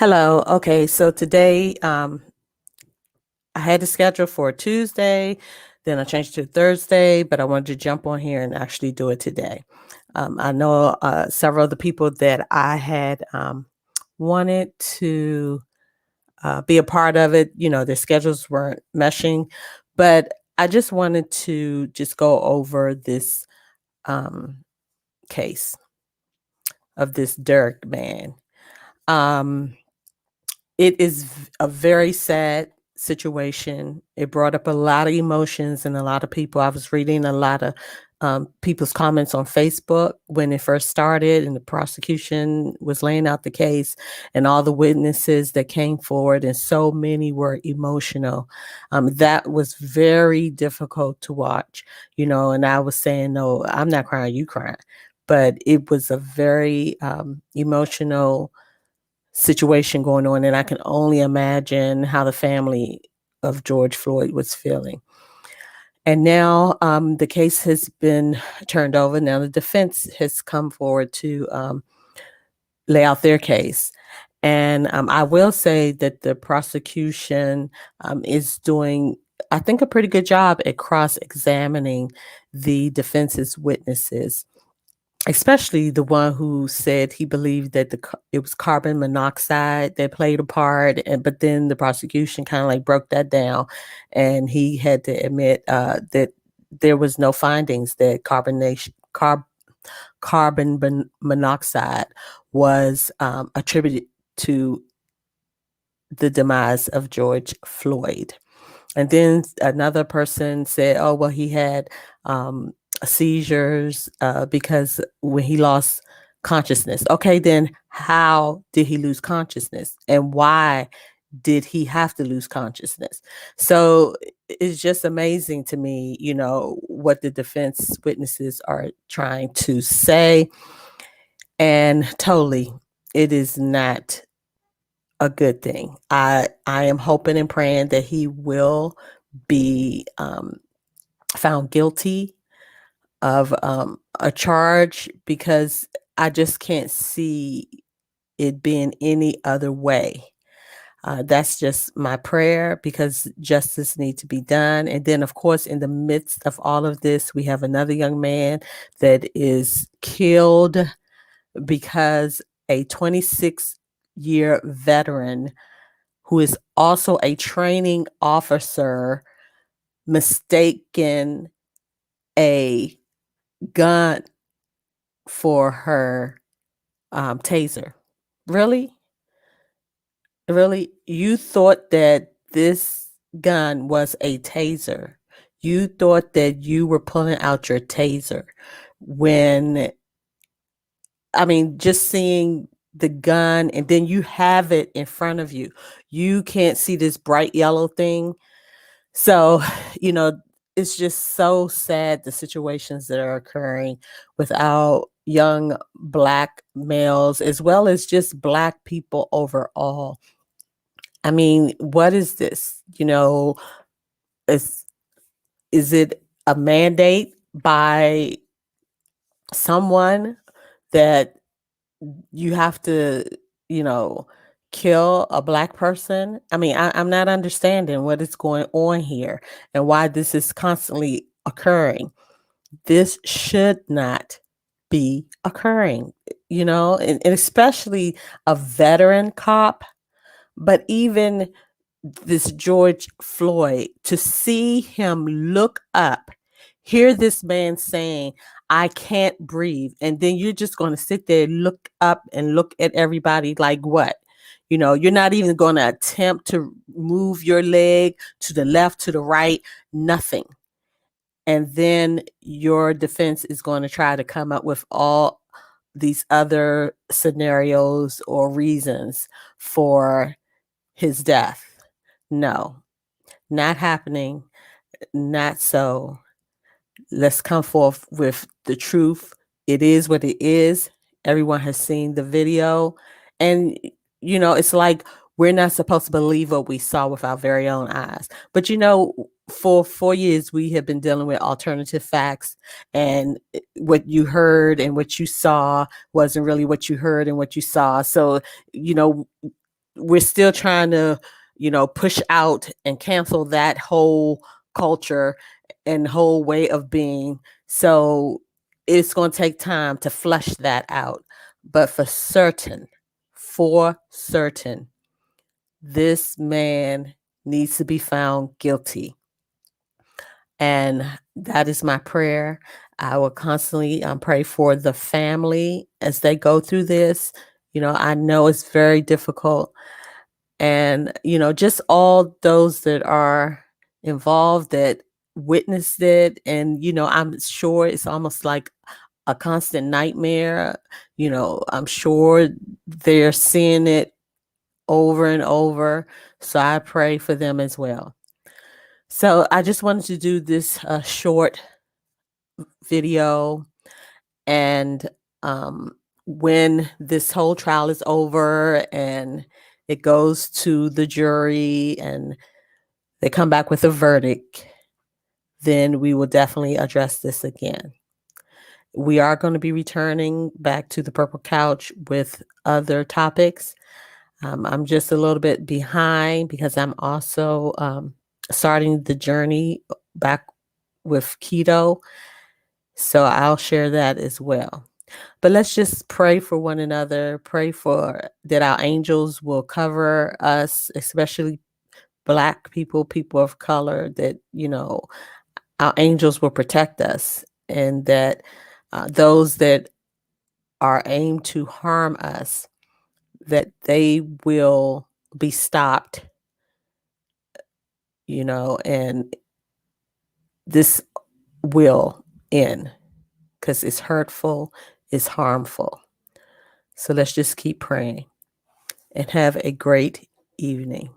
Hello. Okay, so today I had to schedule for Tuesday, then I changed to Thursday, but I wanted to jump on here and actually do it today. I know several of the people that I had wanted to be a part of it. Their schedules weren't meshing, but I just wanted to just go over this um, case of this Derek man. Um, It is a very sad situation. It brought up a lot of emotions and a lot of people. I was reading a lot of people's comments on Facebook when it first started, and the prosecution was laying out the case, and all the witnesses that came forward, and so many were emotional. That was very difficult to watch, and I was saying, no, I'm not crying, you crying. But it was a very emotional situation going on, and I can only imagine how the family of George Floyd was feeling. And now the case has been turned over. Now the defense has come forward to lay out their case. And I will say that the prosecution is doing, I think, a pretty good job at cross examining the defense's witnesses, especially the one who said he believed that it was carbon monoxide that played a part, but then the prosecution kind of like broke that down, and he had to admit that there was no findings that carbon monoxide was attributed to the demise of George Floyd. And then another person said, oh, well, he had seizures because when he lost consciousness. Okay, then how did he lose consciousness? And why did he have to lose consciousness? So it's just amazing to me, what the defense witnesses are trying to say. And totally, it is not a good thing. I am hoping and praying that he will be found guilty of a charge, because I just can't see it being any other way. That's just my prayer, because justice needs to be done. And then, of course, in the midst of all of this, we have another young man that is killed because a 26-year veteran who is also a training officer mistaken a gun for her taser. Really? Really? You thought that this gun was a taser. You thought that you were pulling out your taser when, I mean, just seeing the gun, and then you have it in front of you. You can't see this bright yellow thing. So, you know, it's just so sad, the situations that are occurring with our young Black males, as well as just Black people overall. I mean, what is this? Is is it a mandate by someone that you have to, you know, kill a Black person? I mean, I'm not understanding what is going on here and why this is constantly occurring. This should not be occurring, and especially a veteran cop, but even this George Floyd, to see him look up, hear this man saying, I can't breathe. And then you're just going to sit there, look up and look at everybody like what? You're not even going to attempt to move your leg to the left, to the right, nothing. And then your defense is going to try to come up with all these other scenarios or reasons for his death. No, not happening. Not so. Let's come forth with the truth. It is what it is. Everyone has seen the video. And, it's like we're not supposed to believe what we saw with our very own eyes. But, for 4 years, we have been dealing with alternative facts, and what you heard and what you saw wasn't really what you heard and what you saw. So, you know, we're still trying to, push out and cancel that whole culture and whole way of being. So it's going to take time to flush that out. But for certain, this man needs to be found guilty. And that is my prayer. I will constantly pray for the family as they go through this. I know it's very difficult. And, just all those that are involved that witnessed it. And, I'm sure it's almost like a constant nightmare. I'm sure they're seeing it over and over. So I pray for them as well. So I just wanted to do this short video. And when this whole trial is over and it goes to the jury and they come back with a verdict, then we will definitely address this again. We are going to be returning back to the Purple Couch with other topics. I'm just a little bit behind because I'm also starting the journey back with keto. So I'll share that as well. But let's just pray for one another, pray for that our angels will cover us, especially Black people, people of color, that, our angels will protect us, and that those that are aimed to harm us, that they will be stopped, and this will end because it's hurtful, it's harmful. So let's just keep praying and have a great evening.